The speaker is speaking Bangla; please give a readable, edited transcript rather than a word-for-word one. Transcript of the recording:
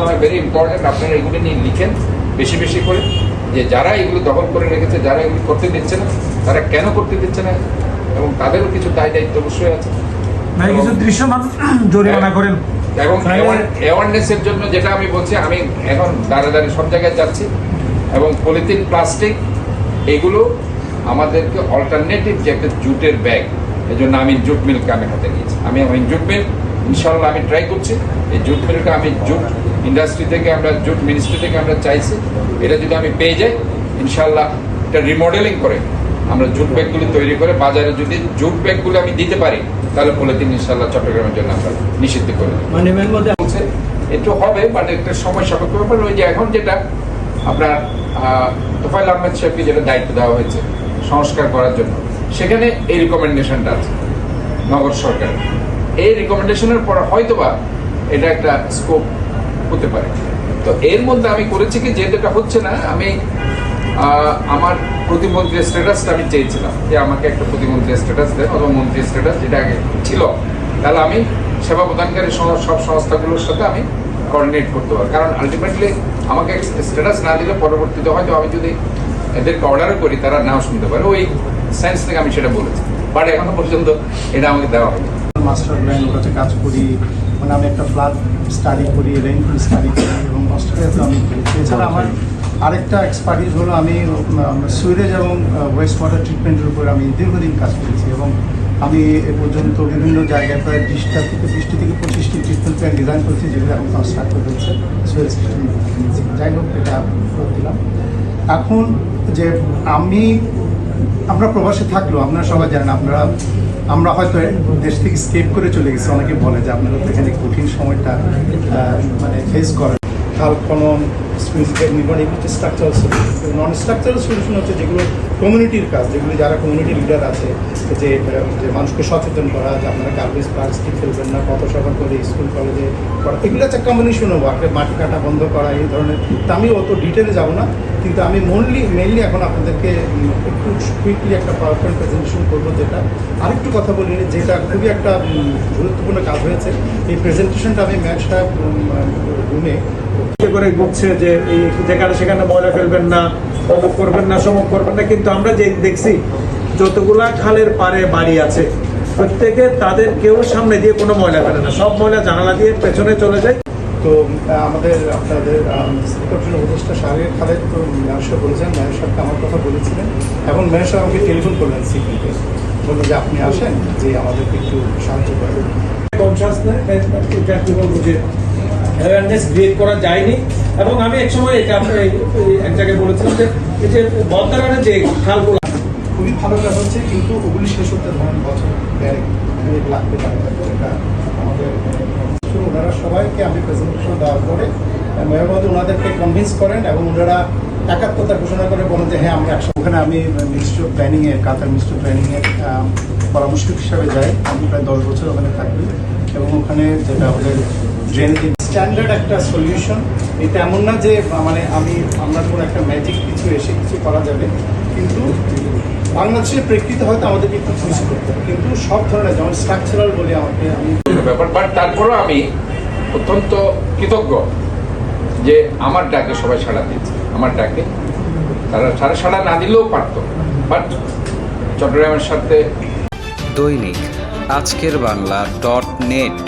মনে হয় ভেরি ইম্পর্টেন্ট, আপনারা এগুলো নিয়ে লিখেন বেশি বেশি করে, যে যারা এগুলো দখল করে রেখেছে, যারা এগুলো করতে দিচ্ছে না, তারা কেন করতে দিচ্ছে না, এবং তাদেরও কিছু দায় দায়িত্ব অবশ্যই আছে। কিছু দৃশ্যমান জরিমানা করেন। এবং অ্যাওয়ারনেসের জন্য যেটা আমি বলছি, আমি এখন দাঁড়ে সব জায়গায় যাচ্ছি, এবং পলিথিন, প্লাস্টিক এগুলো আমাদেরকে অল্টারনেটিভ যে একটা জুটের ব্যাগ, এই জন্য আমি জুট মিলকে আমি হাতে নিয়েছি। আমি জুট মিল ইনশাল্লাহ আমি ট্রাই করছি। এই জুট মিলটা আমি জুট ইন্ডাস্ট্রি থেকে, আমরা জুট মিনিস্ট্রি থেকে আমরা চাইছি, এটা যদি আমি পেয়ে যাই ইনশাল্লাহ এটা রিমডেলিং করে আমরা জুট ব্যাগগুলি তৈরি করে বাজারে যদি জুট ব্যাগগুলো আমি দিতে পারি, তাহলে পলিথিন ইনশাল্লাহ চট্টগ্রামের জন্য আমরা নিষিদ্ধ করে দেব। বলছে একটু হবে, বাট একটা সময় সাপেক্ষ ব্যাপার। ওই যে এখন যেটা আপনার তোফায়েল আহমেদ সাহেবকে যেটা দায়িত্ব দেওয়া হয়েছে সংস্কার করার জন্য, সেখানে এই রিকমেন্ডেশনটা আছে নগর সরকার। এই রিকমেন্ডেশনের পর হয়তোবা এটা একটা স্কোপ হতে পারে। তো এর মধ্যে আমি করেছি কি, যেহেতু এটা হচ্ছে না, আমি আমার প্রতিমন্ত্রীর স্ট্যাটাসটা আমি চেয়েছিলাম যে আমাকে একটা প্রতিমন্ত্রীর স্ট্যাটাস দেন অথবা মন্ত্রীর স্ট্যাটাস, যেটা আগে ছিল, তাহলে আমি সেবা প্রদানকারী সব সংস্থাগুলোর সাথে আমি কোঅর্ডিনেট করতে পারি। কারণ আলটিমেটলি আমাকে স্ট্যাটাস না দিলে পরবর্তীতে হয়তো আমি যদি এদেরকে অর্ডারও করি, তারা নাও শুনতে পারে। ওই সায়েন্স থেকে আমি সেটা বলেছি, বাট এখনো পর্যন্ত এটা আমাকে দেওয়া হয়নি। মাস্টার প্ল্যান ওটাতে কাজ করি, মানে আমি একটা ফ্লাড স্টাডি করি, রেইনফল স্টাডি করি, এবং অস্ট্রেলিয়াতে আমি করেছি। এছাড়া আমার আরেকটা এক্সপার্টিস হলো আমি সুইরেজ এবং ওয়েস্ট ওয়াটার ট্রিটমেন্টের উপর আমি দীর্ঘদিন কাজ করেছি, এবং আমি এ পর্যন্ত বিভিন্ন জায়গায় প্রায় 20 থেকে 25টি ট্রিটমেন্ট প্ল্যান ডিজাইন করেছি, যেগুলো এখন কনস্ট্রাক্ট হয়েছে সুইরেজ সিস্টেম। যাই হোক, এটা দিলাম। এখন যে আমরা প্রবাসে থাকলেও আপনারা সবাই জানেন, আমরা হয়তো দেশ থেকে স্কেপ করে চলে গেছি। অনেকে বলে যে আপনারা তো এখানে কঠিন সময়টা মানে ফেস করেন। খাল খনন, নির্মাণ, এগুলো হচ্ছে স্ট্রাকচারাল সলিউশন। নন স্ট্রাকচারাল সলিউশন হচ্ছে যেগুলো কমিউনিটির কাজ, যেগুলো যারা কমিউনিটি লিডার আছে, যে মানুষকে সচেতন করা, যে আপনারা গার্বেজ প্লাস্টিক ফেলবেন না, পথ সভা করে স্কুল কলেজে করা, এগুলো একটা কম্বিনেশন হবো। একটা মাটি কাটা বন্ধ করা, এই ধরনের। তা আমি অত ডিটেলে যাব না, কিন্তু আমি মেনলি এখন আপনাদেরকে একটু কুইকলি একটা পাওয়ার পয়েন্ট প্রেজেন্টেশন করবো, যেটা আরেকটু কথা বলি, যেটা খুবই একটা গুরুত্বপূর্ণ কাজ হয়েছে। এই প্রেজেন্টেশনটা আমি মেয়র সাহেব রুমে করে বলছে যে এই যেখানে সেখানে ময়লা ফেলবেন না, অমুক করবেন না, সমুক করবেন না, কিন্তু আমরা যে দেখছি যতগুলা খালের পারে বাড়ি আছে, প্রত্যেকে তাদের কেউ সামনে দিয়ে কোনো ময়লা ফেলে না, সব ময়লা জানালা দিয়ে পেছনে চলে যায়। তো আমাদের আপনাদের শ্রীকৃষ্ণ উপদেষ্টা শাহরিয়ার খালেদ তো মেয়র সাহেব বলেছেন, মেয়র সাহেবকে আমার কথা বলেছিলেন, এবং মেয়র সাহেব আমাকে টেলিফোন করলেন সিপিতে, বললেন যে আপনি আসেন, যে আমাদেরকে একটু সাহায্য করেন। অ্যাওয়ারনেস ক্রিয়েট করা যায়নি, এবং আমি এক সময় এটা এক জায়গায় বলেছিলাম যে এই যে বদ্দারের যে খালগুলো খুবই ভালো কাজ হচ্ছে, কিন্তু ওগুলি শেষ হতে ধরেন বছর 1.5 লাগতে পারে। এটা আমাদের ওনারা সবাইকে আমি প্রেজেন্টেশন দেওয়ার পরে মেয়র মহোদয় ওনাদেরকে কনভিন্স করেন, এবং ওনারা একাত্মতা ঘোষণা করে বলেন যে হ্যাঁ আমরা একসাথে। ওখানে আমি মিনিস্ট্রি অফ প্ল্যানিংয়ের, কাতার মিনিস্ট্রি অফ প্ল্যানিংয়ের পরামর্শক হিসাবে যাই। আমি প্রায় 10 বছর ওখানে থাকি, এবং ওখানে যেটা আমাদের ড্রেনেজ স্ট্যান্ডার্ড একটা সলিউশন। এটা এমন না যে মানে আমরা কোনো একটা ম্যাজিক কিছু এসে কিছু করা যাবে, কিন্তু বাংলাদেশের প্রেক্ষিতে হয়তো আমাদেরকে একটু চুজ করতে হবে, কিন্তু সব ধরনের যেমন স্ট্রাকচারাল বলে আমি ব্যাপার। বাট তারপরেও আমি অত্যন্ত কৃতজ্ঞ যে আমার ডাকে সবাই সাড়া দিয়েছে। আমার ডাকে তারা সাড়া না দিলেও পারতো, বাট চট্টগ্রামের সাথে। দৈনিক আজকের বাংলা .net